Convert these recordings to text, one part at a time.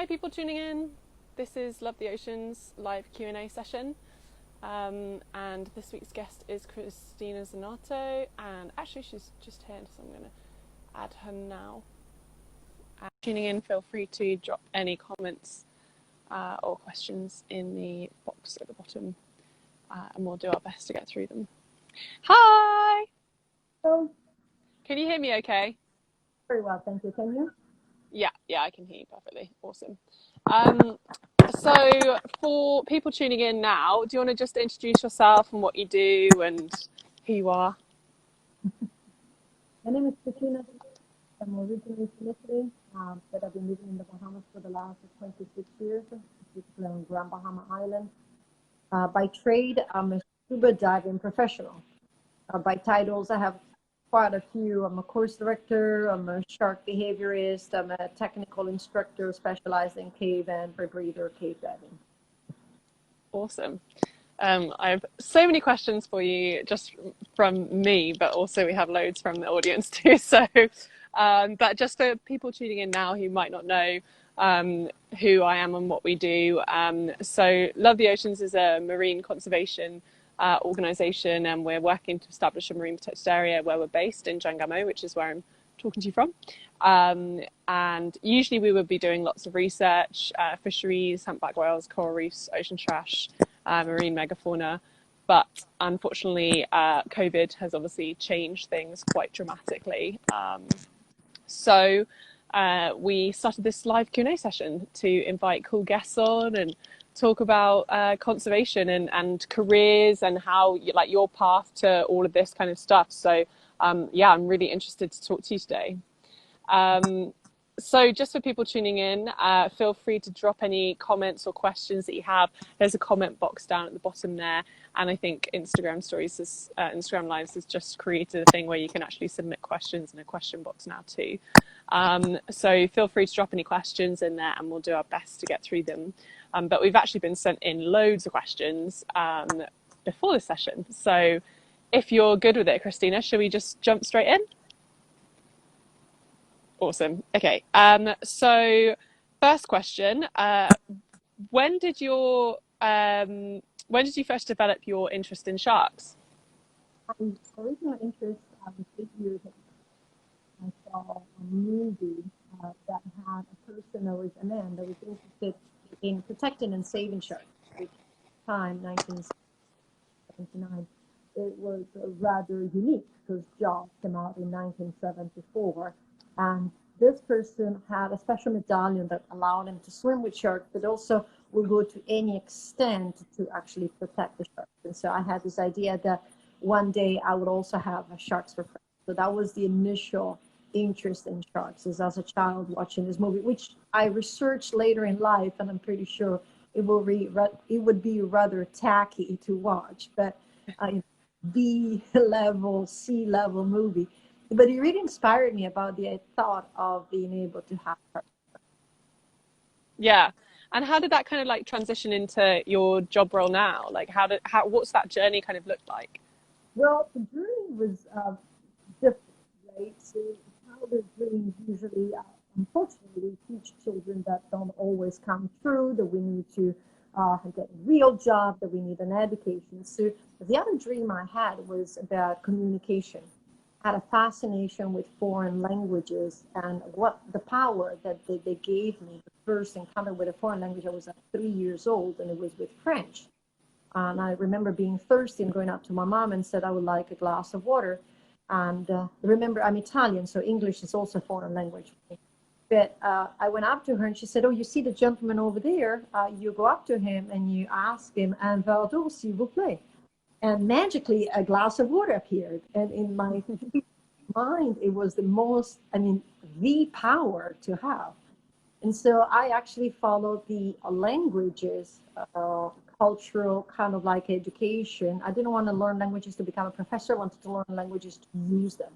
Hi people tuning in. This is Love the Oceans live Q&A session. And this week's guest is Cristina Zenato, and actually she's just here, so I'm going to add her now. Tuning in, feel free to drop any comments or questions in the box at the bottom, and we'll do our best to get through them. Hi! Hello. Can you hear me okay? Very well, thank you. Can you? Yeah, I can hear you perfectly. Awesome. So for people tuning in now, do you want to just introduce yourself and what you do and who you are? My name is Cristina Zenato. I'm originally from Italy, but I've been living in the Bahamas for the last 26 years, particularly on Grand Bahama Island. By trade, I'm a scuba diving professional. By titles, I have quite a few. I'm a course director, I'm a shark behaviorist, I'm a technical instructor specialized in cave and rebreather cave diving. Awesome. I have so many questions for you just from me, but also we have loads from the audience too. So, but just for people tuning in now who might not know who I am and what we do. So Love the Oceans is a marine conservation organisation, and we're working to establish a marine protected area where we're based in Jangamo, which is where I'm talking to you from. And usually we would be doing lots of research, fisheries, humpback whales, coral reefs, ocean trash, marine megafauna. But unfortunately, COVID has obviously changed things quite dramatically. So we started this live Q&A session to invite cool guests on and talk about conservation and careers and how like your path to all of this kind of stuff. So yeah, I'm really interested to talk to you today. So just for people tuning in, feel free to drop any comments or questions that you have. There's a comment box down at the bottom there. And I think Instagram Stories, Instagram Lives has just created a thing where you can actually submit questions in a question box now too. So feel free to drop any questions in there and we'll do our best to get through them. But we've actually been sent in loads of questions before this session. So if you're good with it, Cristina, should we just jump straight in? Awesome. Okay. So first question, when did you first develop your interest in sharks? My original interest was 8 years ago. I saw a movie that had a person that was a man that was interested in protecting and saving sharks. At the time, 1979, it was rather unique because Jaws came out in 1974, and this person had a special medallion that allowed him to swim with sharks, but also will go to any extent to actually protect the sharks. And so I had this idea that one day I would also have a sharks for friends. So that was the initial interest in sharks, is as a child watching this movie, which I researched later in life, and I'm pretty sure it would be rather tacky to watch, but B-level, C-level movie. But it really inspired me about the thought of being able to have sharks. Yeah. And how did that kind of like transition into your job role now? Like what's that journey kind of look like? Well, the journey was different, right? So childhood dreams usually, unfortunately, we teach children that don't always come true, that we need to get a real job, that we need an education. So the other dream I had was about communication. I had a fascination with foreign languages and what the power that they gave me. The first encounter with a foreign language, I was 3 years old, and it was with French. And I remember being thirsty and going up to my mom and said I would like a glass of water. And remember, I'm Italian, so English is also a foreign language. But I went up to her and she said, oh, you see the gentleman over there? You go up to him and you ask him, un verre d'eau, s'il vous plaît. And magically, a glass of water appeared. And in my mind, it was the power to have. And so I actually followed the languages, cultural kind of like education. I didn't want to learn languages to become a professor. I wanted to learn languages to use them.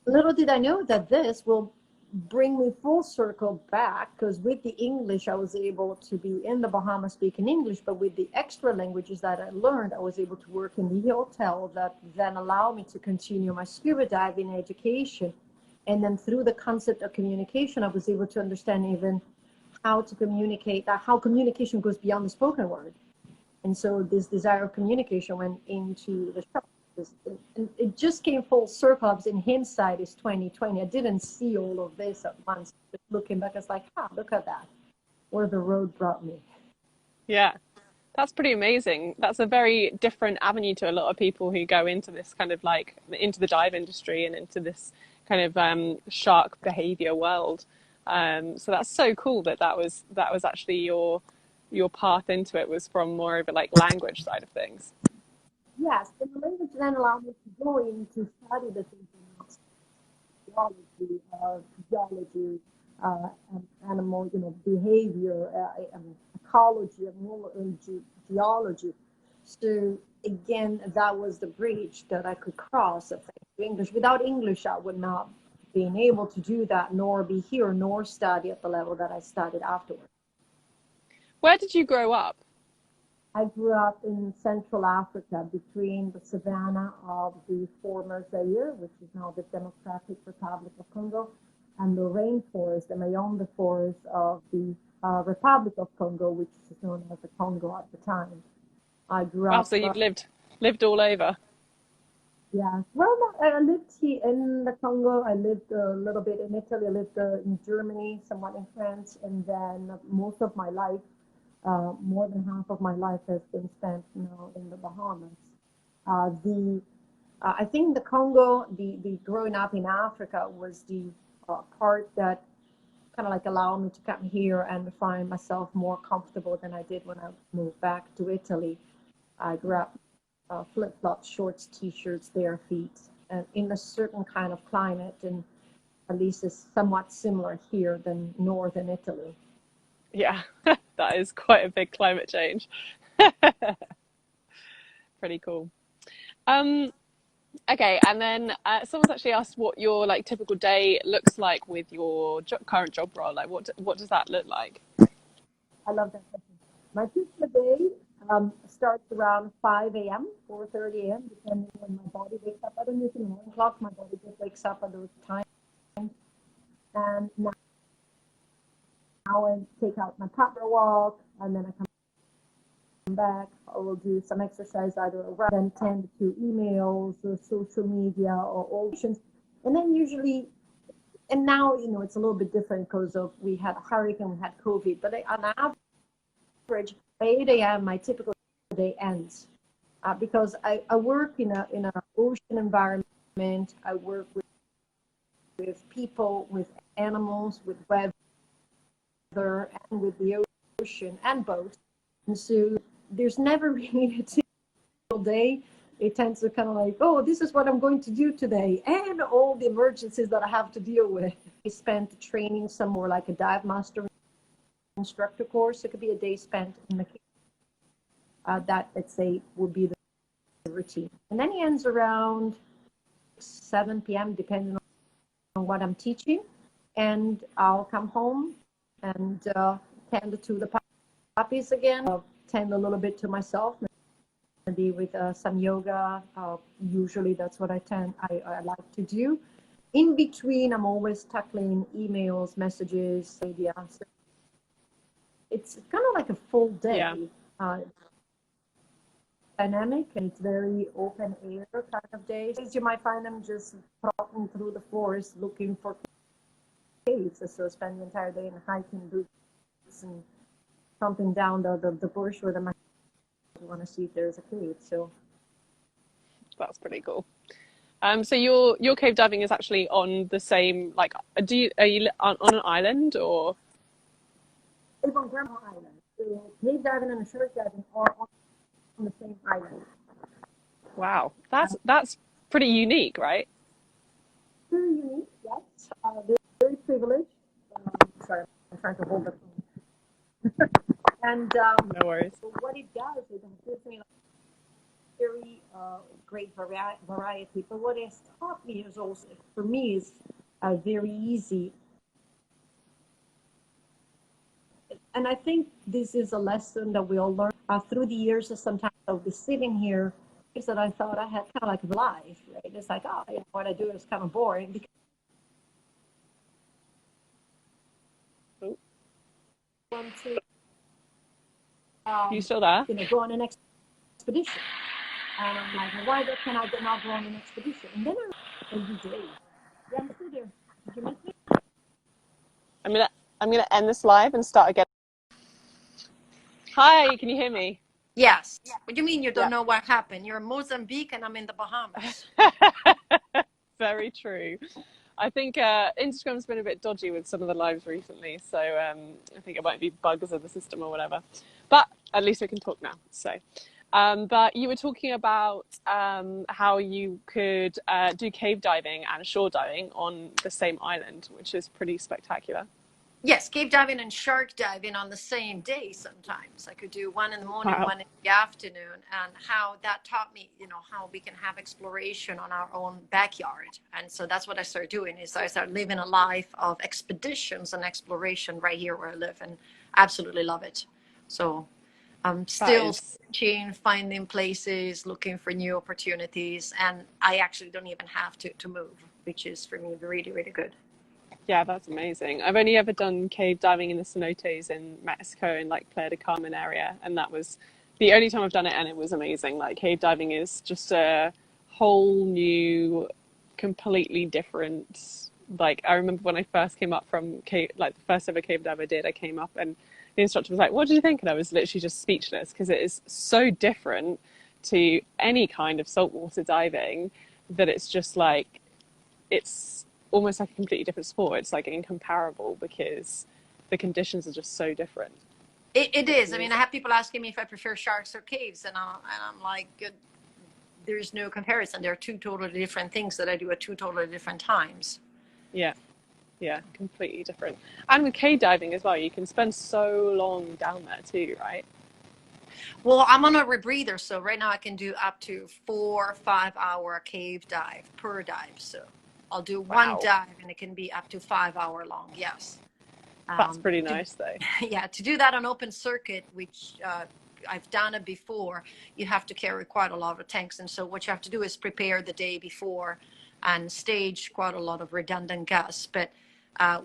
Little did I know that this will bring me full circle back, because with the English, I was able to be in the Bahamas speaking English, but with the extra languages that I learned, I was able to work in the hotel that then allowed me to continue my scuba diving education. And then through the concept of communication, I was able to understand even how to communicate, how communication goes beyond the spoken word. And so this desire of communication went into the show. And it just came full circle. In hindsight, is 2020. I didn't see all of this at once. But looking back, it's like, look at that, where the road brought me. Yeah. That's pretty amazing. That's a very different avenue to a lot of people who go into this kind of like into the dive industry and into this kind of shark behavior world. So that's so cool that that was actually your path into it was from more of a like language side of things. Yes, and the language then allowed me to go in to study the things in biology, physiology, animal, behavior, ecology, geology. So again, that was the bridge that I could cross of English. Without English, I would not been able to do that, nor be here, nor study at the level that I studied afterwards. Where did you grow up? I grew up in Central Africa between the savanna of the former Zaire, which is now the Democratic Republic of Congo, and the rainforest, the Mayombe forest of the Republic of Congo, which is known as the Congo at the time. I grew Wow, up. so you've lived all over. Yeah, well, I lived here in the Congo. I lived a little bit in Italy. I lived in Germany, somewhat in France, and then most of my life, more than half of my life, has been spent now in the Bahamas. The I think the Congo, the growing up in Africa was the part that kind of like allowed me to come here and find myself more comfortable than I did when I moved back to Italy. I grew up flip-flops, shorts, t-shirts, bare feet, and in a certain kind of climate, and at least it's somewhat similar here than northern Italy. Yeah, that is quite a big climate change. Pretty cool. Um, okay, and then someone's actually asked what your like typical day looks like with your current job role. Like, what does that look like? I love that question. My typical day starts around 5 a.m., 4:30 a.m., depending when my body wakes up. I don't use an alarm clock. My body just wakes up at those times. And now I take out my partner walk, and then I come back. I will do some exercise either around, then tend to emails or social media or options. And then usually, and now, it's a little bit different because of we had a hurricane, we had COVID, but on average, 8 a.m., my typical day ends. Because I work in an ocean environment. I work with people, with animals, with weather, and with the ocean and boats. And so there's never really a typical day. It tends to kind of like, oh, this is what I'm going to do today, and all the emergencies that I have to deal with. I spent training some more like a dive master instructor course. It could be a day spent in the that, let's say, would be the routine. And then he ends around 7 p.m., depending on what I'm teaching. And I'll come home and tend to the puppies again, tend a little bit to myself, maybe with some yoga. Usually that's what I like to do. In between, I'm always tackling emails, messages, media. So it's kind of like a full day. Yeah. Dynamic, and it's very open air kind of days. You might find them just walking through the forest looking for caves. So spend the entire day in hiking boots and thumping down the bush where the want to see if there's a cave. So That's pretty cool. So your cave diving is actually on the same like are you on an island or? I live on Grandma Island. So cave diving and shark diving are on the same island. Wow, that's pretty unique, right? Very unique, yes. Very privileged. Sorry, I'm trying to hold the phone. And No worries. what it does is it gives me very great variety. But what it's taught me is also, for me, is very easy. And I think this is a lesson that we all learn through the years. Of sometimes I'll be sitting here, things that I thought I had kind of like life, right? It's like, oh, what I do is kind of boring. want to, You still there? go on an expedition. And I'm like, well, why can I not go on an expedition? And then every day. Yeah, I'm still there. Did you miss me? I'm gonna end this live and start again. Hi, can you hear me? Yes. What do you mean you don't Yeah. know what happened? You're in Mozambique and I'm in the Bahamas. Very true. I think Instagram's been a bit dodgy with some of the lives recently, so I think it might be bugs of the system or whatever. But at least we can talk now. So, but you were talking about how you could do cave diving and shore diving on the same island, which is pretty spectacular. Yes, cave diving and shark diving on the same day sometimes. I could do one in the morning, Wow. one in the afternoon, and how that taught me, how we can have exploration on our own backyard. And so that's what I started doing is I started living a life of expeditions and exploration right here where I live and absolutely love it. So I'm That still is, searching, finding places, looking for new opportunities, and I actually don't even have to move, which is for me really, really good. yeah, that's amazing. I've only ever done cave diving in the cenotes in Mexico in like Playa del Carmen area, and that was the only time I've done it, and it was amazing. Like cave diving is just a whole new, completely different. Like I remember when I first came up from cave, like the first ever cave dive I did, I came up and the instructor was like, "What do you think?" And I was literally just speechless because it is so different to any kind of saltwater diving that it's just like it's almost like a completely different sport. It's like incomparable because the conditions are just so different. It It's is. I mean, I amazing. have people asking me if I prefer sharks or caves, and I'm like, there's no comparison. They're two totally different things that I do at two totally different times. Yeah, yeah, completely different. And with cave diving as well, you can spend so long down there too, right? Well, I'm on a rebreather, so right now I can do up to 4 or 5 hour cave dive per dive. So I'll do one Wow, dive, and it can be up to 5 hour long. Yes. that's pretty To nice though. yeah, to do that on open circuit, which I've done it before, you have to carry quite a lot of tanks. And so what you have to do is prepare the day before and stage quite a lot of redundant gas. But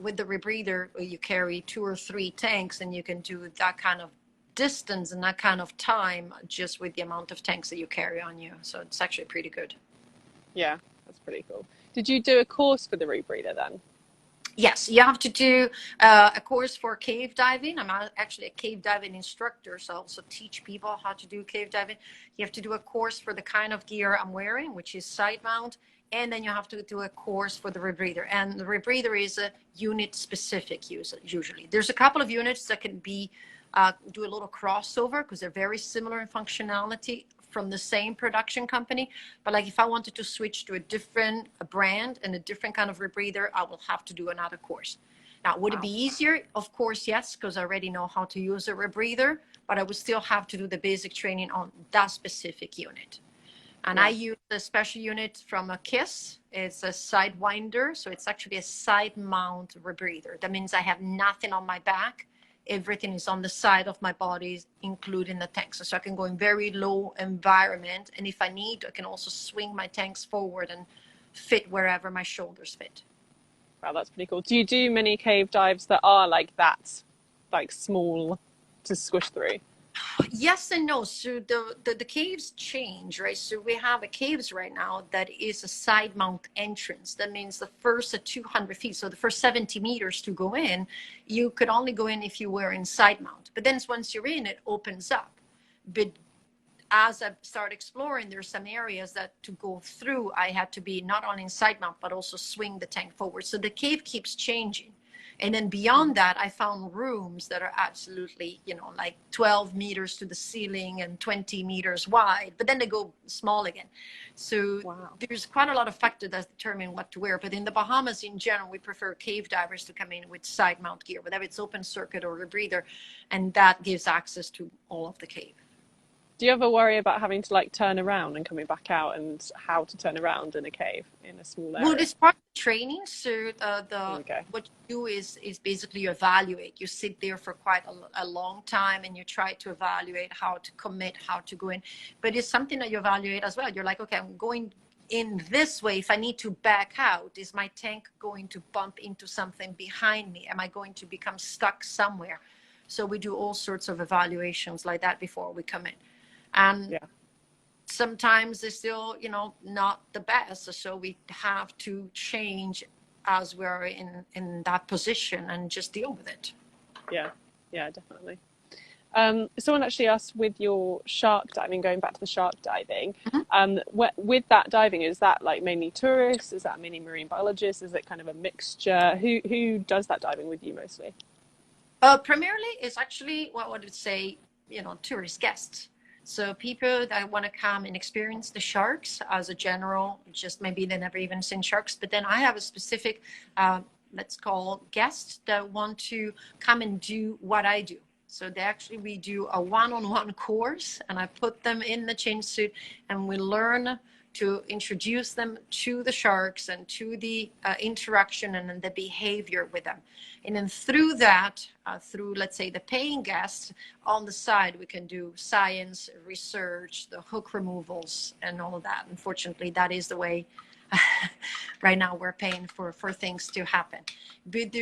with the rebreather, you carry 2 or 3 tanks, and you can do that kind of distance and that kind of time just with the amount of tanks that you carry on you. So it's actually pretty good. Yeah, that's pretty cool. Did you do a course for the rebreather then? Yes, you have to do a course for cave diving. I'm actually a cave diving instructor, so I also teach people how to do cave diving. You have to do a course for the kind of gear I'm wearing, which is side mount, and then you have to do a course for the rebreather. And the rebreather is a unit specific use usually. There's a couple of units that can be do a little crossover because they're very similar in functionality from the same production company. But like if I wanted to switch to a brand and a different kind of rebreather, I will have to do another course. Now, would it Wow. be easier? Of course, yes, because I already know how to use a rebreather, but I would still have to do the basic training on that specific unit. And I Yeah. use a special unit from a KISS. It's a sidewinder, so it's actually a side mount rebreather. That means I have nothing on my back. Everything is on the side of my body, including the tanks. So I can go in very low environment. And if I need, I can also swing my tanks forward and fit wherever my shoulders fit. Wow, that's pretty cool. Do you do many cave dives that are like that, like small to squish through? Yes and no. So the caves change, right? So we have a caves right now that is a side mount entrance. That means the first 200 feet, so the first 70 meters to go in, you could only go in if you were in side mount. But then once you're in, it opens up. But as I start exploring, there's some areas that to go through, I had to be not only in side mount, but also swing the tank forward. So the cave keeps changing. And then beyond that, I found rooms that are absolutely, like 12 meters to the ceiling and 20 meters wide, but then they go small again. So Wow. there's quite a lot of factors that determine what to wear. But in the Bahamas in general, we prefer cave divers to come in with side mount gear, whether it's open circuit or a breather, and that gives access to all of the cave. Do you ever worry about having to like turn around and coming back out and how to turn around in a cave in a small Well, area? it's part of the training. So the Okay. what you do is basically you evaluate. You sit there for quite a long time, and you try to evaluate how to commit, how to go in. But it's something that you evaluate as well. You're like, okay, I'm going in this way. If I need to back out, is my tank going to bump into something behind me? Am I going to become stuck somewhere? So we do all sorts of evaluations like that before we come in. And Yeah. sometimes they're still, not the best. So we have to change as we're in that position and just deal with it. Yeah. Yeah, definitely. Someone actually asked, with your shark diving, going back to the shark diving, with that diving, is that like mainly tourists? Is that mainly marine biologists? Is it kind of a mixture? Who does that diving with you mostly? Primarily, it's actually what I would say, tourist guests. So people that want to come and experience the sharks as a general, just maybe they never even seen sharks. But then I have a specific, let's call guests that want to come and do what I do. So we do a one-on-one course, and I put them in the change suit, and we learn to introduce them to the sharks and to the interaction and the behavior with them. And then through that, through, let's say, the paying guests, on the side, we can do science, research, the hook removals, and all of that. Unfortunately, that is the way right now we're paying for things to happen. But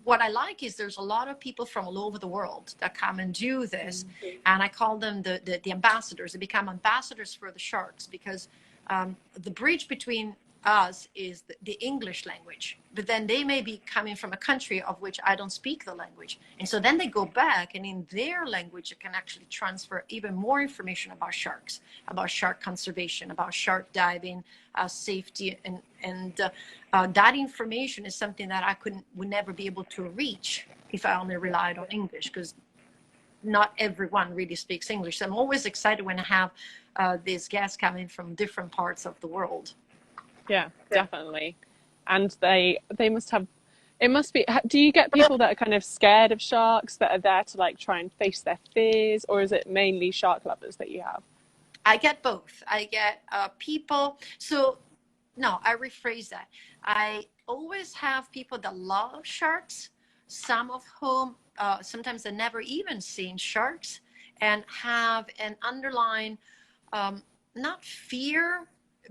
what I like is there's a lot of people from all over the world that come and do this. And I call them the ambassadors. They become ambassadors for the sharks, because the bridge between us is the English language, but then they may be coming from a country of which I don't speak the language. And so then they go back, and in their language, it can actually transfer even more information about sharks, about shark conservation, about shark diving, safety. And that information is something that I would never be able to reach if I only relied on English, because not everyone really speaks English. So I'm always excited when I have these guests coming from different parts of the world. Yeah, definitely. And they must have, it must be, do you get people that are kind of scared of sharks that are there to like try and face their fears, or is it mainly shark lovers that you have? I get both. I get people. So no, I rephrase that. I always have people that love sharks, some of whom sometimes they never even seen sharks, and have an underlying, not fear,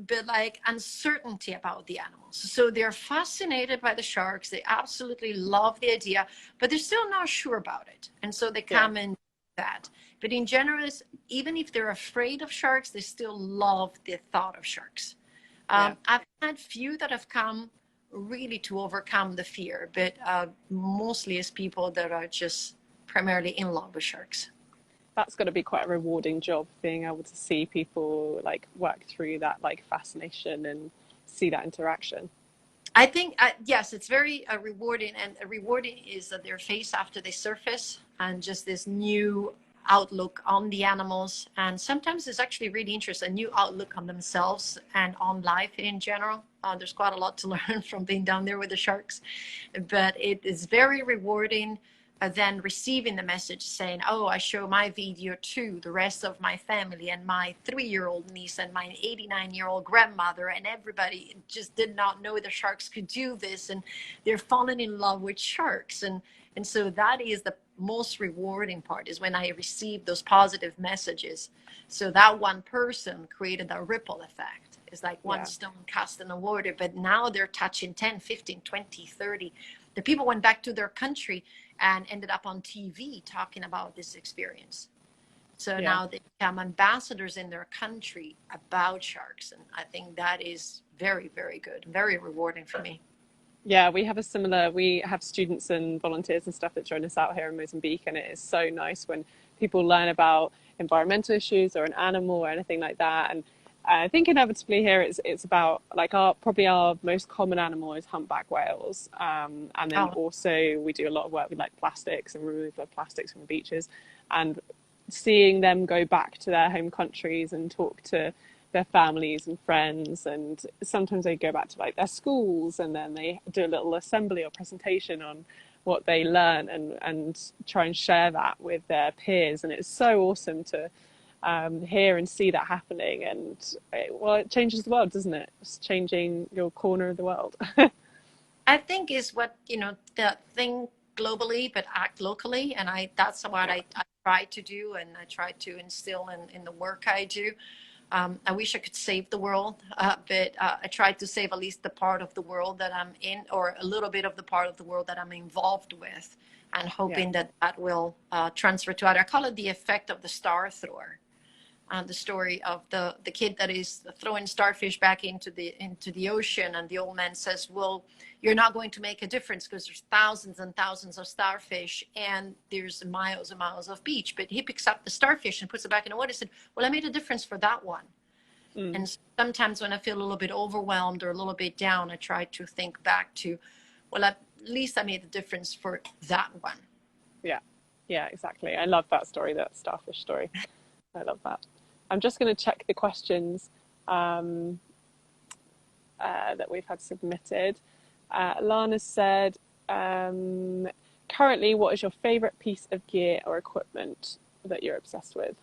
but like uncertainty about the animals. So they're fascinated by the sharks. They absolutely love the idea, but they're still not sure about it. And so they come and do that. But in general, even if they're afraid of sharks, they still love the thought of sharks. I've had few that have come really to overcome the fear, but mostly it's people that are just primarily in love with sharks. That's got to be quite a rewarding job, being able to see people like work through that like fascination and see that interaction. I think, yes, it's very rewarding, and rewarding is that their face after they surface, and just this new outlook on the animals. And sometimes it's actually really interesting, a new outlook on themselves and on life in general. There's quite a lot to learn from being down there with the sharks, but it is very rewarding. Then receiving the message saying, oh, I show my video to the rest of my family and my 3-year-old niece and my 89-year-old grandmother, and everybody just did not know the sharks could do this, and they're falling in love with sharks. And so that is the most rewarding part, is when I receive those positive messages. So that one person created a ripple effect. It's like one stone cast in the water, but now they're touching 10, 15, 20, 30. The people went back to their country and ended up on TV talking about this experience. So now they become ambassadors in their country about sharks. And I think that is very, very good, very rewarding for me. Yeah, we have students and volunteers and stuff that join us out here in Mozambique, and it is so nice when people learn about environmental issues or an animal or anything like that. And I think inevitably here it's about like probably our most common animal is humpback whales, and then also we do a lot of work with like plastics and removal of plastics from beaches, and seeing them go back to their home countries and talk to their families and friends, and sometimes they go back to like their schools, and then they do a little assembly or presentation on what they learn, and try and share that with their peers. And it's so awesome to hear and see that happening. And it changes the world, doesn't it? It's changing your corner of the world. I think is what, the thing globally, but act locally. And that's what I try to do, and I try to instill in the work I do. I wish I could save the world, but I try to save at least the part of the world that I'm in, or a little bit of the part of the world that I'm involved with, and Yeah. hoping that that will transfer to other. I call it the effect of the star thrower. The story of the kid that is throwing starfish back into the ocean, and the old man says, well, you're not going to make a difference because there's thousands and thousands of starfish and there's miles and miles of beach. But he picks up the starfish and puts it back in the water and said, well, I made a difference for that one. And sometimes when I feel a little bit overwhelmed or a little bit down, I try to think back to, well, at least I made a difference for that one. Yeah. Yeah, exactly. I love that story, that starfish story. I love that. I'm just going to check the questions that we've had submitted. Lana said, currently, what is your favorite piece of gear or equipment that you're obsessed with?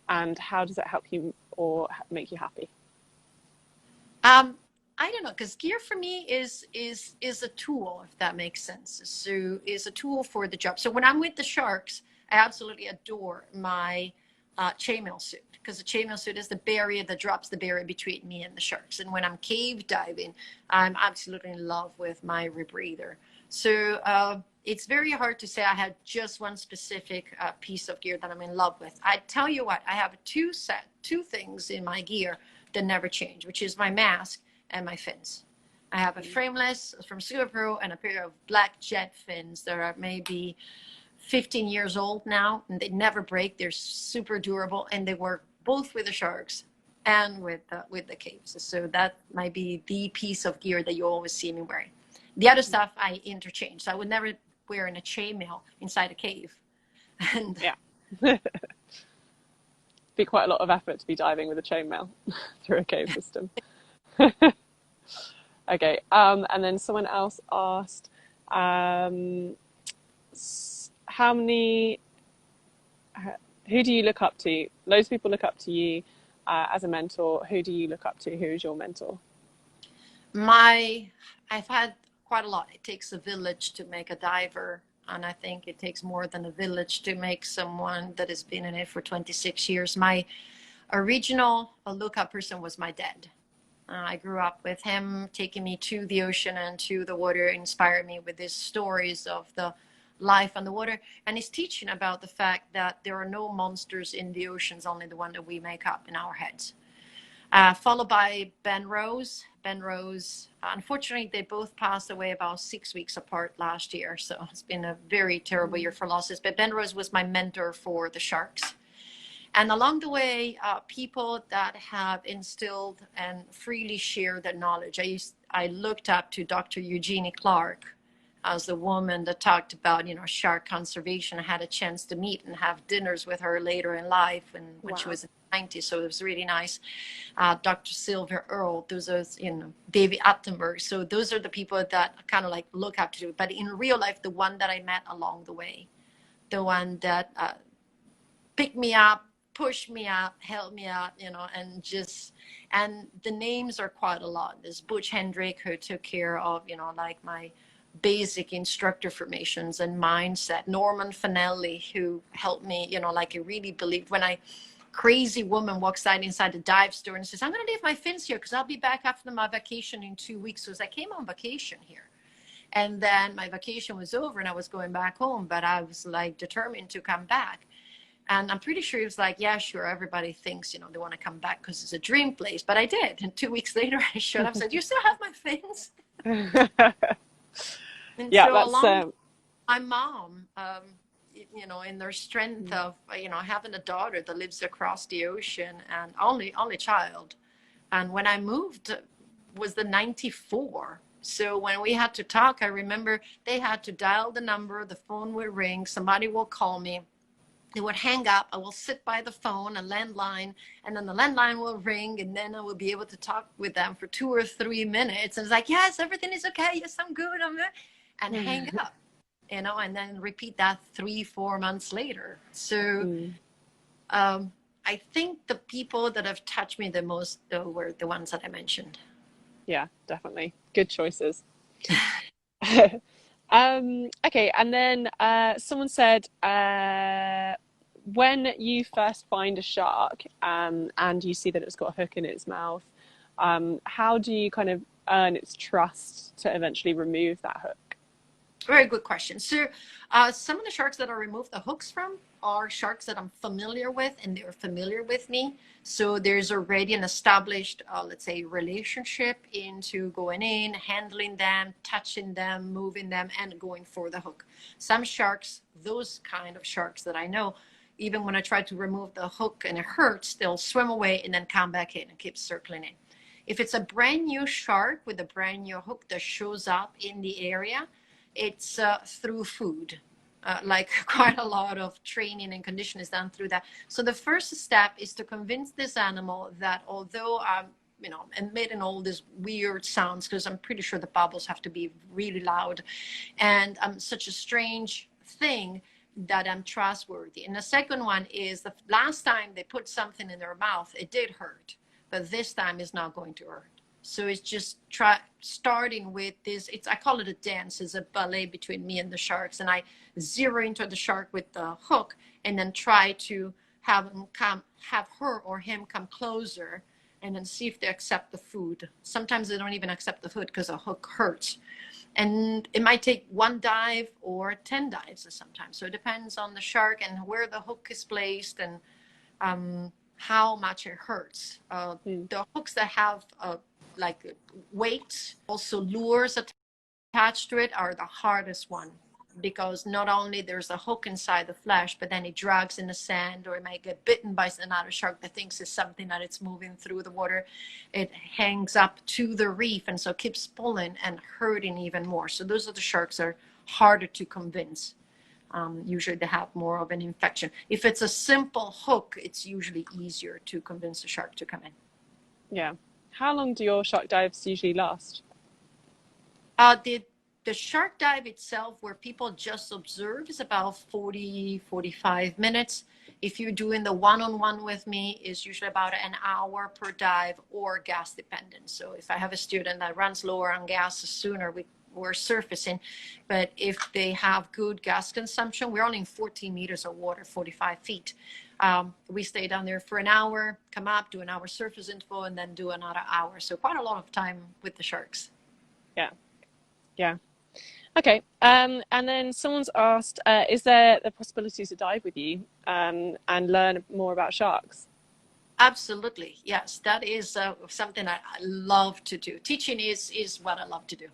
And how does it help you or make you happy? I don't know, because gear for me is a tool, if that makes sense. So is a tool for the job. So when I'm with the sharks, I absolutely adore my chainmail suit, because the chainmail suit is the barrier that drops the barrier between me and the sharks. And when I'm cave diving, I'm absolutely in love with my rebreather. So it's very hard to say I had just one specific piece of gear that I'm in love with. I tell you what, I have two things in my gear that never change, which is my mask and my fins. I have a frameless from Superpower and a pair of black jet fins that are maybe 15 years old now, and they never break. They're super durable, and they work both with the sharks and with the caves. So that might be the piece of gear that you always see me wearing. The other stuff I interchange. So I would never wear in a chainmail inside a cave. And yeah. Be quite a lot of effort to be diving with a chainmail through a cave system. Okay. And then someone else asked, who do you look up to? Loads of people look up to you as a mentor. Who do you look up to? Who is your mentor? I've had quite a lot. It takes a village to make a diver, and I think it takes more than a village to make someone that has been in it for 26 years. My original lookup person was my dad. I grew up with him, taking me to the ocean and to the water, inspired me with his stories of the life on the water, and he's teaching about the fact that there are no monsters in the oceans, only the one that we make up in our heads. Followed by Ben Rose. Ben Rose, unfortunately, they both passed away about 6 weeks apart last year, so it's been a very terrible year for losses. But Ben Rose was my mentor for the sharks. And along the way, people that have instilled and freely shared their knowledge. I looked up to Dr. Eugenie Clark as the woman that talked about, shark conservation. I had a chance to meet and have dinners with her later in life when she was in the 90s, so it was really nice. Dr. Sylvia Earle, those are, David Attenborough. So those are the people that kind of like look up to. But in real life, the one that I met along the way, the one that picked me up, pushed me up, helped me out, and the names are quite a lot. There's Butch Hendrick, who took care of, like my basic instructor formations and mindset. Norman Finelli, who helped me, like I really believed when crazy woman walks inside the dive store and says, I'm going to leave my fins here because I'll be back after my vacation in 2 weeks. So I came on vacation here. And then my vacation was over and I was going back home, but I was like determined to come back. And I'm pretty sure he was like, yeah, sure. Everybody thinks, they want to come back because it's a dream place. But I did. And 2 weeks later, I showed up and said, you still have my fins? And yeah, so that's along my mom, in their strength of, having a daughter that lives across the ocean and only child. And when I moved was the 94. So when we had to talk, I remember they had to dial the number, the phone would ring, somebody will call me. They would hang up. I will sit by the phone, a landline, and then the landline will ring, and then I will be able to talk with them for 2 or 3 minutes. And it's like, yes, everything is okay. Yes, I'm good. And hang up, and then repeat that 3-4 months later. So I think the people that have touched me the most, though, were the ones that I mentioned. Yeah, definitely. Good choices. Okay, and then someone said, when you first find a shark and you see that it's got a hook in its mouth, how do you kind of earn its trust to eventually remove that hook? Very good question. So some of the sharks that I remove the hooks from are sharks that I'm familiar with, and they're familiar with me. So there's already an established, let's say, relationship into going in, handling them, touching them, moving them, and going for the hook. Some sharks, those kind of sharks that I know, even when I try to remove the hook and it hurts, they'll swim away and then come back in and keep circling in. If it's a brand new shark with a brand new hook that shows up in the area, it's through food. Like quite a lot of training and conditioning is done through that. So the first step is to convince this animal that although I'm, emitting all these weird sounds, because I'm pretty sure the bubbles have to be really loud, and I'm such a strange thing, that I'm trustworthy. And the second one is the last time they put something in their mouth, it did hurt, but this time it's not going to hurt. So it's just starting with this. I call it a dance. It's a ballet between me and the sharks, and I zero into the shark with the hook, and then try to have her or him come closer, and then see if they accept the food. Sometimes they don't even accept the food because the hook hurts, and it might take 1 dive or 10 dives sometimes. So it depends on the shark and where the hook is placed, and how much it hurts. The hooks that have like weights, also lures attached to it, are the hardest one, because not only there's a hook inside the flesh, but then it drags in the sand, or it might get bitten by another shark that thinks it's something that it's moving through the water. It hangs up to the reef, and so keeps pulling and hurting even more. So those are the sharks that are harder to convince. Usually they have more of an infection. If it's a simple hook, it's usually easier to convince the shark to come in. Yeah. How long do your shark dives usually last? The shark dive itself, where people just observe, is about 40, 45 minutes. If you're doing the one-on-one with me, is usually about an hour per dive, or gas dependent. So if I have a student that runs lower on gas, the sooner we're surfacing. But if they have good gas consumption, we're only in 14 meters of water, 45 feet. We stay down there for an hour, come up, do an hour surface interval, and then do another hour. So quite a lot of time with the sharks. Yeah. Okay. And then someone's asked, is there the possibility to dive with you and learn more about sharks? Absolutely. Yes, that is something I love to do. Teaching is what I love to do.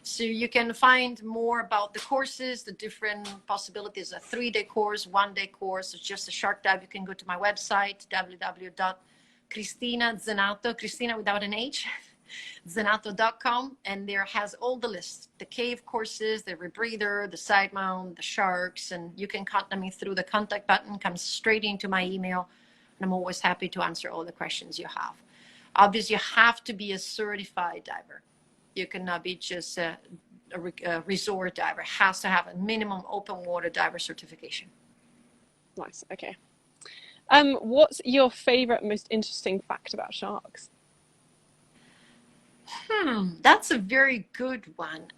So you can find more about the courses, the different possibilities, a 3-day course, 1-day course. It's just a shark dive. You can go to my website, www.CristinaZenato, Cristina without an H, Zenato.com, and there has all the lists, the cave courses, the rebreather, the side mount, the sharks, and you can contact me through the contact button, comes straight into my email. And I'm always happy to answer all the questions you have. Obviously, you have to be a certified diver. You cannot be just a resort diver. It has to have a minimum open water diver certification. Nice. Okay. What's your favorite, most interesting fact about sharks? That's a very good one.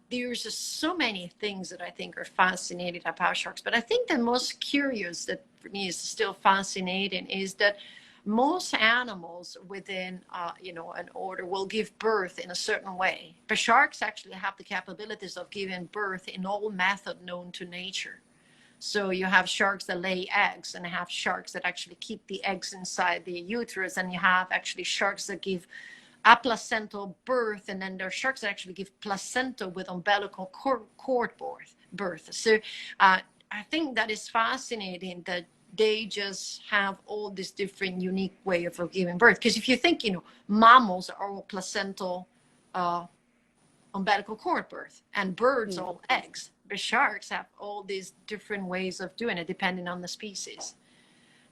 There's just so many things that I think are fascinating about sharks, but I think the most curious that for me is still fascinating is that most animals within an order will give birth in a certain way, but sharks actually have the capabilities of giving birth in all method known to nature. So you have sharks that lay eggs, and you have sharks that actually keep the eggs inside the uterus, and you have actually sharks that give a placental birth, and then there are sharks that actually give placenta with umbilical cord birth. So I think that is fascinating that they just have all this different unique way of giving birth. Because if you think, mammals are all placental umbilical cord birth, and birds are all eggs, but sharks have all these different ways of doing it depending on the species.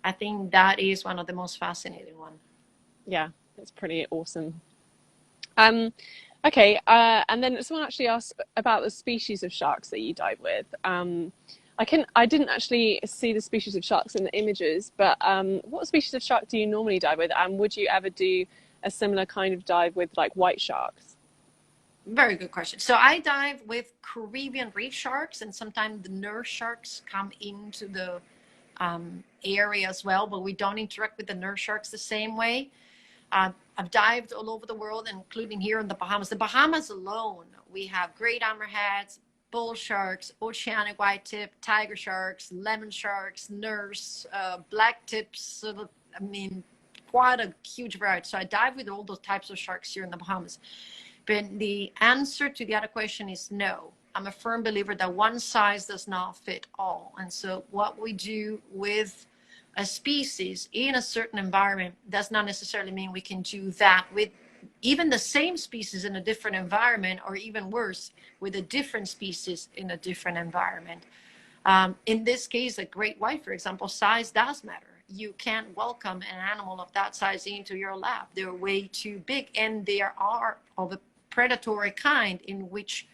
I think that is one of the most fascinating ones. Yeah, it's pretty awesome. Okay, and then someone actually asked about the species of sharks that you dive with. I didn't actually see the species of sharks in the images, but what species of shark do you normally dive with? And would you ever do a similar kind of dive with like white sharks? Very good question. So I dive with Caribbean reef sharks, and sometimes the nurse sharks come into the area as well, but we don't interact with the nurse sharks the same way. I've dived all over the world, including here in the Bahamas. The Bahamas alone, we have great hammerheads, bull sharks, oceanic white tip, tiger sharks, lemon sharks, nurse, black tips. I mean, quite a huge variety. So I dive with all those types of sharks here in the Bahamas. But the answer to the other question is no. I'm a firm believer that one size does not fit all. And so what we do with a species in a certain environment does not necessarily mean we can do that with even the same species in a different environment, or even worse, with a different species in a different environment. In this case, a great white, for example, size does matter. You can't welcome an animal of that size into your lab. They're way too big, and they are of a predatory kind in which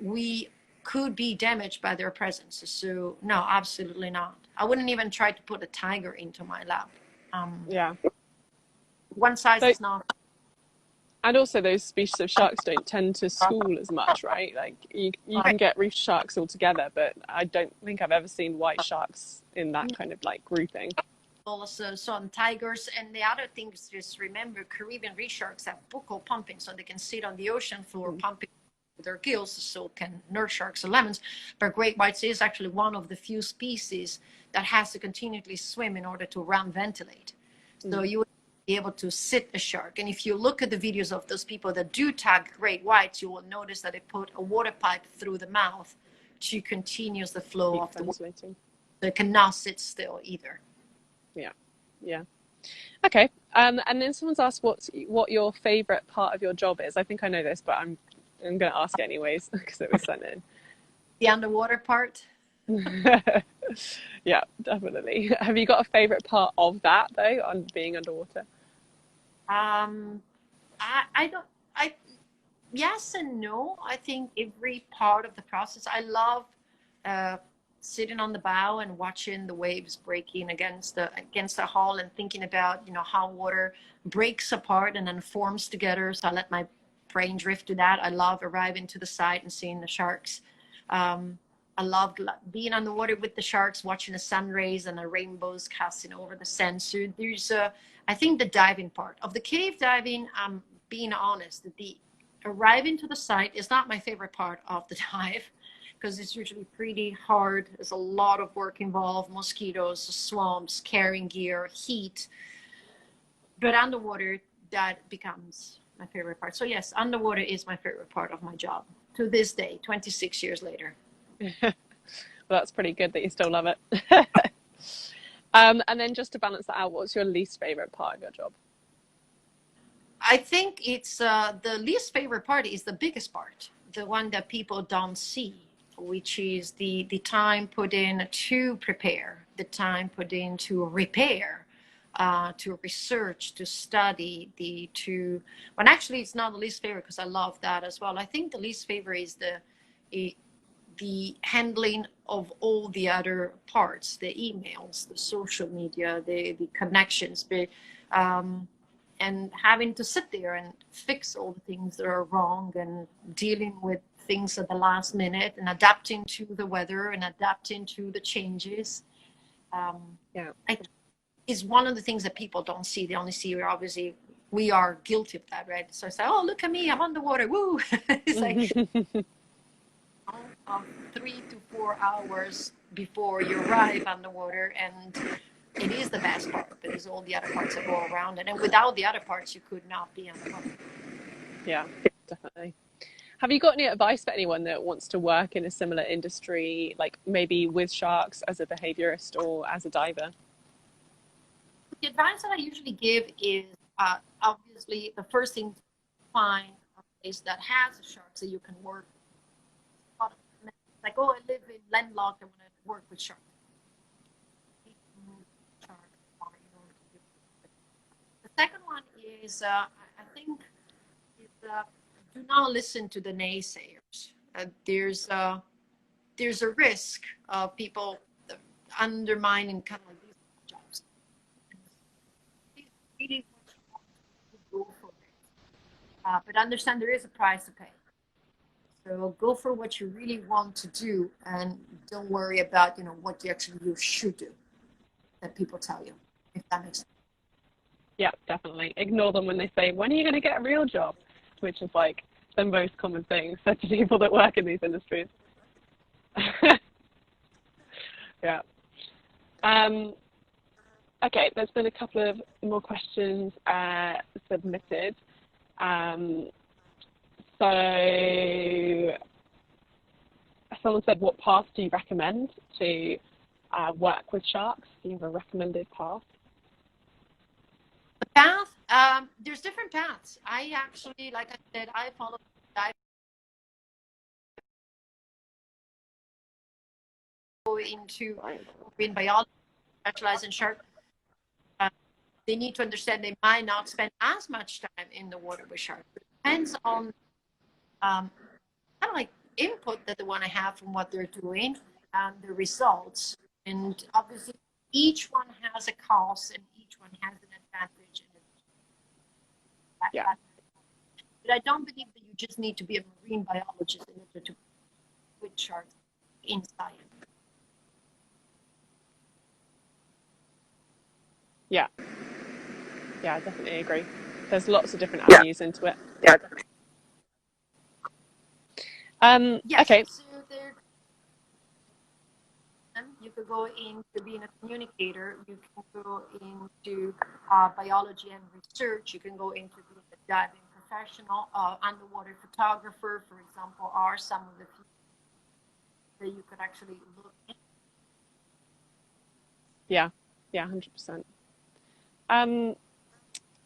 we could be damaged by their presence. So no, absolutely not. I wouldn't even try to put a tiger into my lab. Yeah. One size is not. And also those species of sharks don't tend to school as much, right? Like you can get reef sharks all together, but I don't think I've ever seen white sharks in that kind of like grouping. Also some tigers, and the other thing is just remember Caribbean reef sharks have buccal pumping, so they can sit on the ocean floor pumping their gills, so can nurse sharks and lemons. But great whites is actually one of the few species that has to continually swim in order to run ventilate. So you would be able to sit a shark. And if you look at the videos of those people that do tag great whites, you will notice that they put a water pipe through the mouth to continue the flow of the water. So it cannot sit still either. Yeah. Okay. And then someone's asked what your favorite part of your job is. I think I know this, but I'm going to ask anyways because it was sent in. The underwater part? Yeah, definitely. Have you got a favorite part of that though, on being underwater? Yes and no. I think every part of the process. I love sitting on the bow and watching the waves breaking against the hull, and thinking about how water breaks apart and then forms together. So I let my brain drift to that. I love arriving to the site and seeing the sharks. I love being on the water with the sharks, watching the sun rays and the rainbows casting over the sand. So there's I think the diving part of the cave diving, I'm being honest, the arriving to the site is not my favorite part of the dive, because it's usually pretty hard. There's a lot of work involved, mosquitoes, swamps, carrying gear, heat. But underwater, that becomes my favorite part. So yes, underwater is my favorite part of my job to this day, 26 years later. Well, that's pretty good that you still love it. And then just to balance that out, what's your least favorite part of your job? I think it's the least favorite part is the biggest part, the one that people don't see, which is the time put in to prepare, the time put in to repair, to research, to study, when actually it's not the least favorite, because I love that as well. I think the least favorite is the handling of all the other parts, the emails, the social media, the connections, and having to sit there and fix all the things that are wrong, and dealing with things at the last minute, and adapting to the weather and adapting to the changes. Is one of the things that people don't see. They only see, obviously, we are guilty of that, right? So I say, oh, look at me, I'm underwater, woo! It's like 3 to 4 hours before you arrive underwater, and it is the best part, but there's all the other parts that go around it, and without the other parts you could not be underwater. Yeah, definitely. Have you got any advice for anyone that wants to work in a similar industry, like maybe with sharks, as a behaviorist or as a diver? The advice that I usually give is obviously the first thing to find a place that has a shark so you can work. Like, oh, I live in landlocked, I want to work with sharks. The second one is, I think, do not listen to the naysayers. There's a risk of people undermining kind of like these jobs. Really go for it. But understand there is a price to pay. So go for what you really want to do, and don't worry about what you should do. that people tell you, if that makes sense. Yeah, definitely. Ignore them when they say, when are you going to get a real job? Which is like the most common thing said to people that work in these industries. Yeah. Okay, there's been a couple of more questions submitted. So someone said, what path do you recommend to work with sharks? Do you have a recommended path? The path, there's different paths. I actually, like I said, I follow dive into marine biology, specialize in shark. They need to understand they might not spend as much time in the water with sharks. It depends on kind of like input that they want to have from what they're doing and the results. And obviously, each one has a cost and each one has an advantage. Yeah. But I don't believe that you just need to be a marine biologist in order to with sharks in science. Yeah. Yeah, I definitely agree. There's lots of different avenues into it. Yeah. Yes. Okay. So there, you could go into being a communicator. You can go into biology and research. You can go into being a diving professional, underwater photographer, for example, are some of the people that you could actually look at. Yeah, 100%.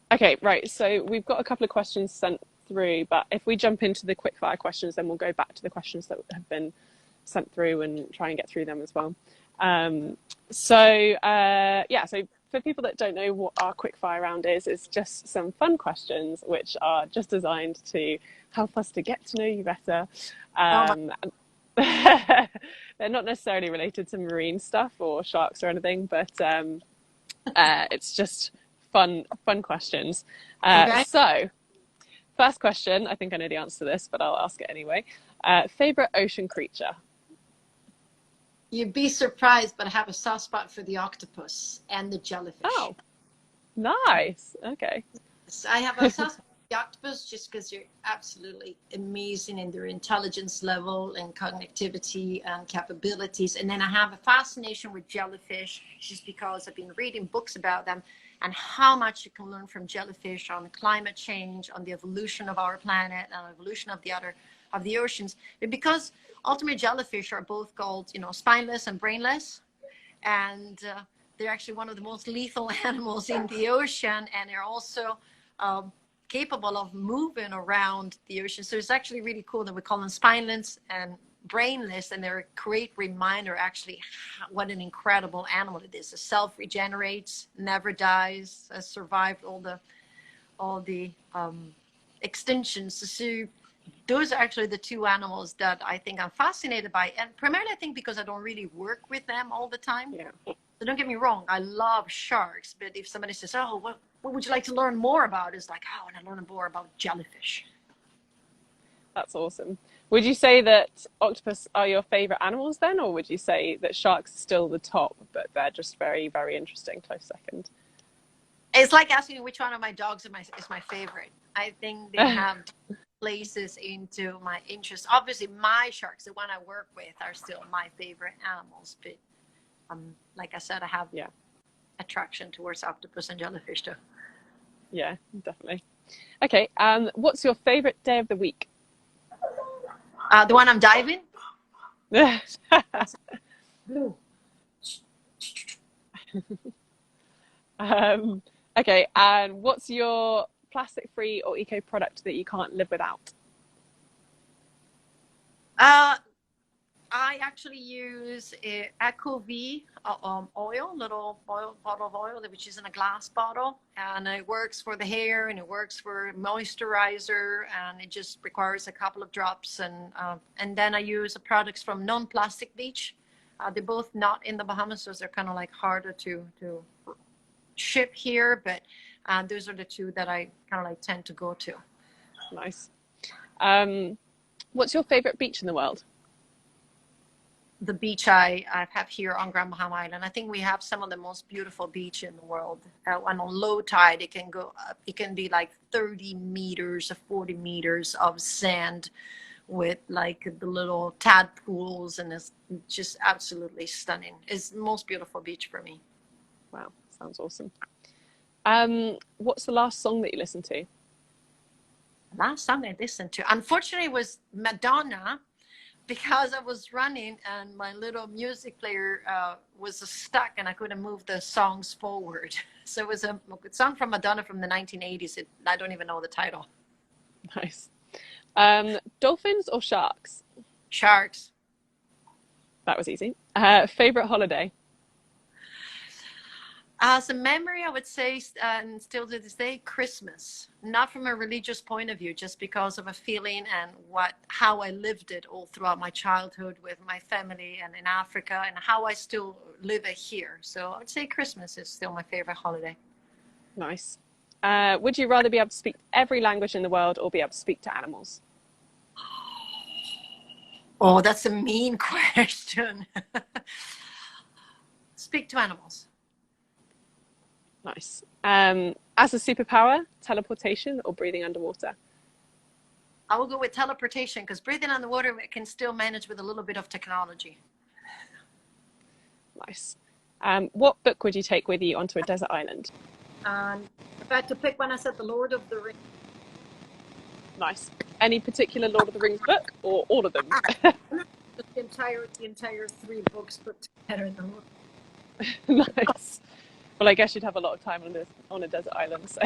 Okay, right. So we've got a couple of questions sent through, but if we jump into the quickfire questions, then we'll go back to the questions that have been sent through and try and get through them as well. So for people that don't know what our quickfire round is, it's just some fun questions which are just designed to help us to get to know you better. They're not necessarily related to marine stuff or sharks or anything, but it's just fun questions. Okay. So, first question, I think I know the answer to this, but I'll ask it anyway. Favorite ocean creature? You'd be surprised, but I have a soft spot for the octopus and the jellyfish. Oh, nice. Okay. So I have a soft spot for the octopus just because they're absolutely amazing in their intelligence level and cognitivity and capabilities. And then I have a fascination with jellyfish just because I've been reading books about them and how much you can learn from jellyfish on climate change, on the evolution of our planet, and evolution of the oceans. But because ultimately jellyfish are both called, spineless and brainless, and they're actually one of the most lethal animals in the ocean, and they're also capable of moving around the ocean. So it's actually really cool that we call them spineless and brainless, and they're a great reminder actually what an incredible animal it is. It self-regenerates, never dies, has survived all the extinctions. So those are actually the two animals that I think I'm fascinated by, and primarily I think because I don't really work with them all the time. Yeah. So don't get me wrong, I love sharks, but if somebody says, oh, what would you like to learn more about? It's like, oh, I want to learn more about jellyfish. That's awesome. Would you say that octopus are your favorite animals then, or would you say that sharks are still the top, but they're just very, very interesting, close second? It's like asking which one of my dogs is my favorite. I think they have places into my interest. Obviously, my sharks, the one I work with, are still my favorite animals. But like I said, I have attraction towards octopus and jellyfish too. Yeah, definitely. Okay, what's your favorite day of the week? The one I'm diving. Blue. Okay, and what's your plastic-free or eco product that you can't live without? I actually use AquaV oil, little bottle of oil, which is in a glass bottle, and it works for the hair and it works for moisturizer, and it just requires a couple of drops. And then I use the products from Non-Plastic Beach. They're both not in the Bahamas, so they're kind of like harder to ship here, but those are the two that I kind of like tend to go to. Nice. What's your favorite beach in the world? the beach I have here on Grand Bahama Island. I think we have some of the most beautiful beach in the world. And on low tide, it can go up, it can be like 30 meters or 40 meters of sand with like the little tadpoles, and it's just absolutely stunning. It's the most beautiful beach for me. Wow, sounds awesome. What's the last song that you listened to? Last song I listened to, unfortunately, was Madonna, because I was running and my little music player was stuck and I couldn't move the songs forward. So it was a song from Madonna from the 1980s. I don't even know the title. Nice. Dolphins or sharks? Sharks. That was easy. Favorite holiday? As a memory, I would say, and still to this day, Christmas. Not from a religious point of view, just because of a feeling and how I lived it all throughout my childhood with my family and in Africa, and how I still live it here. So I would say Christmas is still my favorite holiday. Nice. Would you rather be able to speak every language in the world or be able to speak to animals? Oh, that's a mean question. Speak to animals. Nice. As a superpower, teleportation or breathing underwater? I will go with teleportation, because breathing underwater can still manage with a little bit of technology. Nice. What book would you take with you onto a desert island? If I had to pick one, I said The Lord of the Rings. Nice. Any particular Lord of the Rings book or all of them? The entire 3 books put together in the world. Nice. Well, I guess you'd have a lot of time on a desert island. So,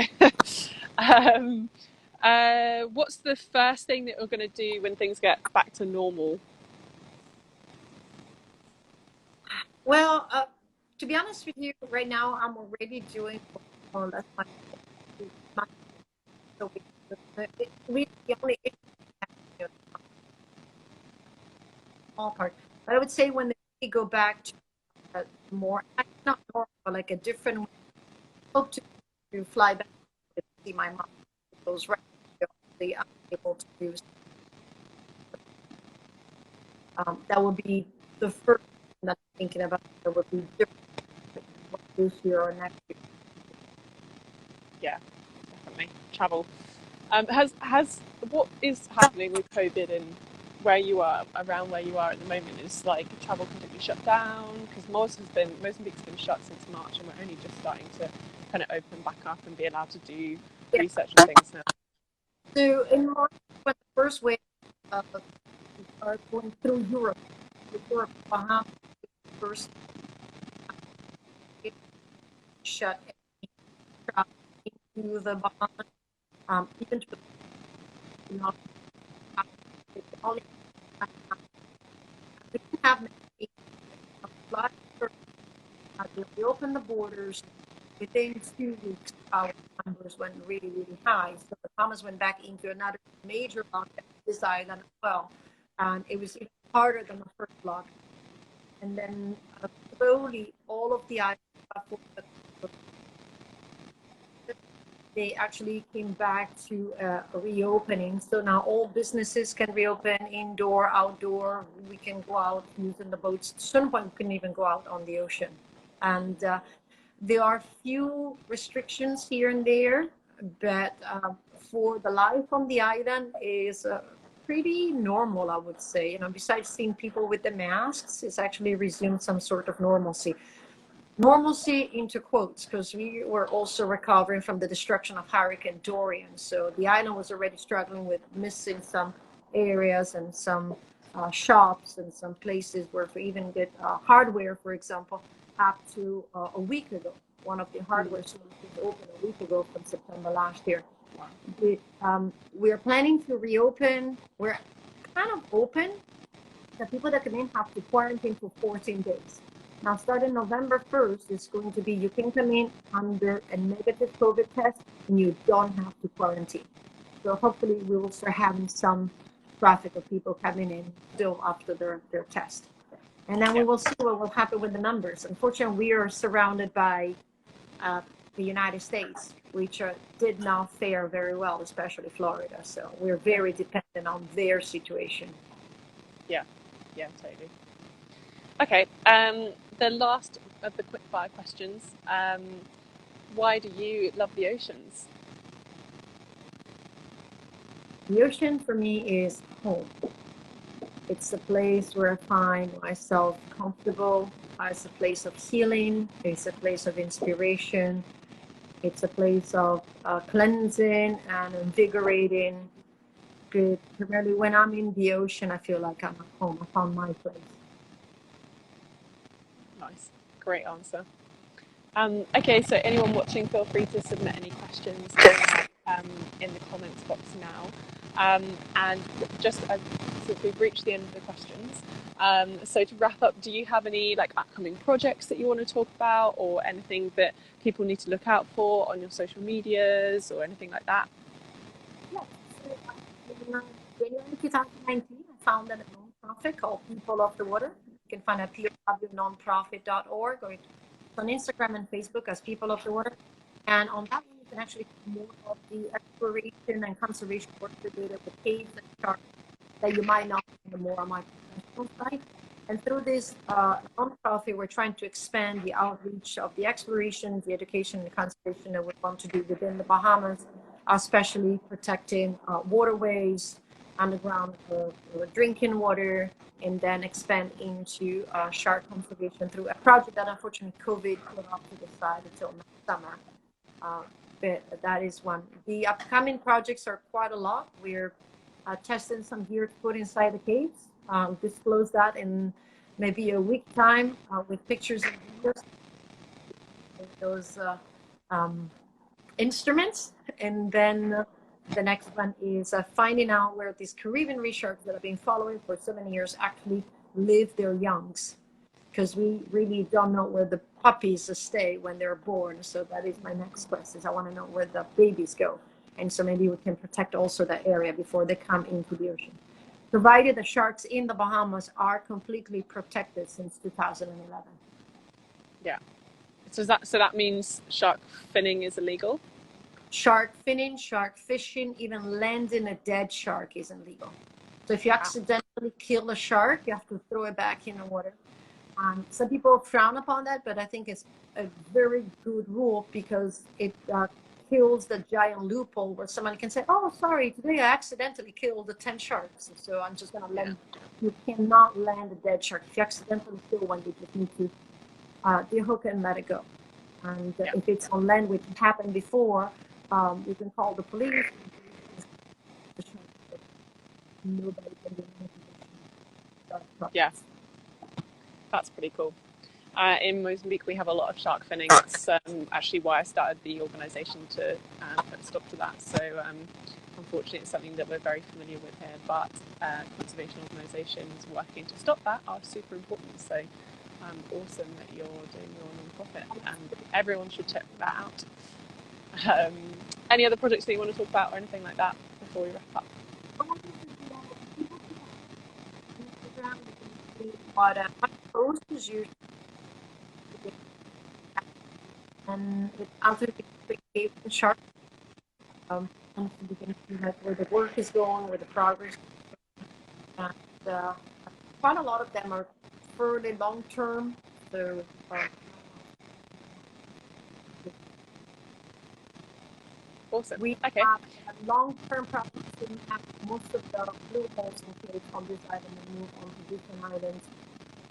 what's the first thing that you're going to do when things get back to normal? Well, to be honest with you, right now I'm already doing more or less my so we the only small part. But I would say when they go back to more, not normal, but like a different way, I hope to fly back to see my mom. Those right, I'm able to do. That would be the first thing that I'm thinking about. That would be different this year or next year. Yeah, definitely travel. Has what is happening with COVID and around where you are at the moment, is like travel completely shut down? Because Mozambique's been shut since March, and we're only just starting to kind of open back up and be allowed to do research and things now. So in March, when the first wave are going through Europe, Bahamas first shut travel into the Bahamas, even to only we didn't have many flights. We opened the borders. Within 2 weeks, our numbers went really, really high. So the Bahamas went back into another major lockdown, this island as well. And it was even harder than the first lockdown. And then slowly, all of the islands, they actually came back to reopening. So now all businesses can reopen, indoor, outdoor. We can go out using the boats. At some point, we couldn't even go out on the ocean. And there are few restrictions here and there, but for the life on the island is pretty normal, I would say. Besides seeing people with the masks, it's actually resumed some sort of normalcy. Normalcy into quotes, because we were also recovering from the destruction of Hurricane Dorian. So the island was already struggling with missing some areas and some shops and some places where we even get hardware, for example, up to a week ago. One of the hardware stores was open a week ago from September last year. We're planning to reopen. We're kind of open. The people that come in have to quarantine for 14 days. Now, starting November 1st, it's going to be you can come in under a negative COVID test and you don't have to quarantine. So hopefully we will start having some traffic of people coming in still after their test. And then we will see what will happen with the numbers. Unfortunately, we are surrounded by the United States, which did not fare very well, especially Florida. So we're very dependent on their situation. Yeah, totally. Okay. The last of the quickfire questions. Why do you love the oceans? The ocean for me is home. It's a place where I find myself comfortable. It's a place of healing. It's a place of inspiration. It's a place of cleansing and invigorating. Good. Primarily when I'm in the ocean, I feel like I'm at home. I found my place. Nice. Great answer. Okay, so anyone watching, feel free to submit any questions in the comments box now. And just since we've reached the end of the questions, so to wrap up, do you have any like upcoming projects that you want to talk about, or anything that people need to look out for on your social medias, or anything like that? Yeah. So in January 2019, I founded a nonprofit called People of the Water. You can find it at pownonprofit.org, or it's on Instagram and Facebook as People of the Water. And on that one, you can actually see more of the exploration and conservation work related with caves and sharks that you might not know more on my professional site. And through this nonprofit, we're trying to expand the outreach of the exploration, the education, and conservation that we want to do within the Bahamas, especially protecting waterways, underground drinking water, and then expand into shark conservation through a project that unfortunately COVID put off to the side until next summer. But that is one. The upcoming projects are quite a lot. We're testing some gear to put inside the caves. Disclose that in maybe a week time with pictures and videos of those instruments. And then the next one is finding out where these Caribbean reef sharks that I've been following for so many years actually live their youngs, because we really don't know where the puppies stay when they're born. So that is my next quest, is I want to know where the babies go. And so maybe we can protect also that area before they come into the ocean. Provided the sharks in the Bahamas are completely protected since 2011. Yeah. So that means shark finning is illegal? Shark finning, shark fishing, even landing a dead shark is illegal. So if you accidentally kill a shark, you have to throw it back in the water. Some people frown upon that, but I think it's a very good rule, because it kills the giant loophole where somebody can say, oh, sorry, today I accidentally killed the 10 sharks. So I'm just going to land. You cannot land a dead shark. If you accidentally kill one, you just need to dehook and let it go. And if it's on land, which happened before, you can call the police. Nobody can do anything. Yeah. That's pretty cool. In Mozambique, we have a lot of shark finning. It's actually why I started the organisation to put a stop to that. So unfortunately, it's something that we're very familiar with here, but conservation organisations working to stop that are super important. So awesome that you're doing your non-profit, and everyone should check that out. Any other projects that you want to talk about or anything like that before we wrap up? But my post is usually, and it answers the cave and shark. And you can see like where the work is going, where the progress. And quite a lot of them are fairly long term. So Awesome. we Okay. have long term projects. We have most of the blue holes in place on this island and move on to different islands,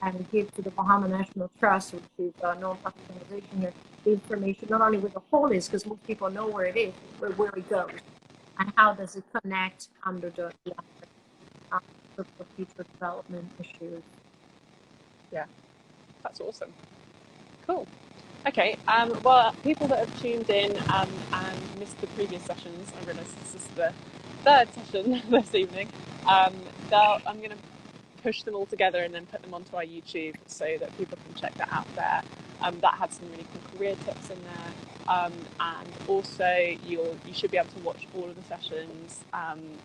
and give to the Bahama National Trust, which is a non-profit organization here, the information not only where the hole is, because most people know where it is, but where it goes, and how does it connect under the for future development issues. Yeah, that's awesome. Cool. Okay, well, people that have tuned in and missed the previous sessions, I realise this is the third session this evening, I'm going to push them all together and then put them onto our YouTube so that people can check that out there. That had some really cool career tips in there, and also you should be able to watch all of the sessions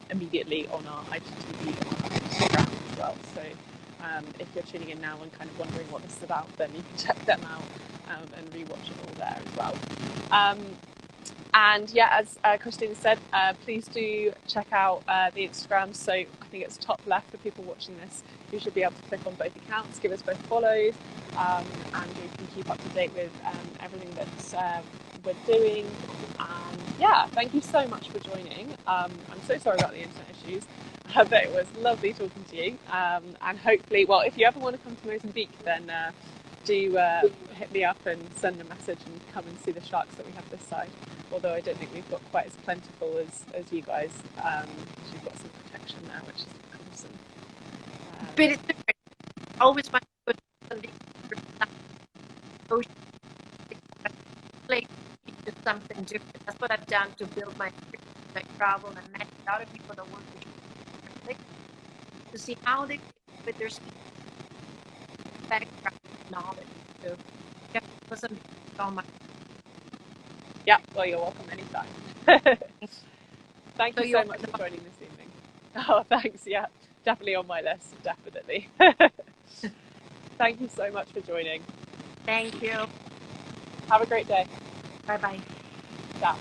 immediately on our IGTV and on our Instagram as well. So if you're tuning in now and kind of wondering what this is about, then you can check them out and rewatch it all there as well. And yeah, as Christina said, please do check out the Instagram. So I think it's top left for people watching this. You should be able to click on both accounts, give us both follows, and you can keep up to date with everything that we're doing. And yeah, thank you so much for joining. I'm so sorry about the internet issues, but it was lovely talking to you. And hopefully, well, if you ever want to come to Mozambique, then do hit me up and send a message and come and see the sharks that we have this side. Although I don't think we've got quite as plentiful as you guys. You've got some protection there, which is awesome. But it's different. Always want to put something to something different. That's what I've done to build my travel and met other people that work with to see how they with their background knowledge. So yeah, wasn't so much. Yeah, well, you're welcome anytime. Thank you so much for joining this evening. Oh, thanks. Yeah, definitely on my list. Definitely. Thank you so much for joining. Thank you. Have a great day. Bye-bye. Ciao.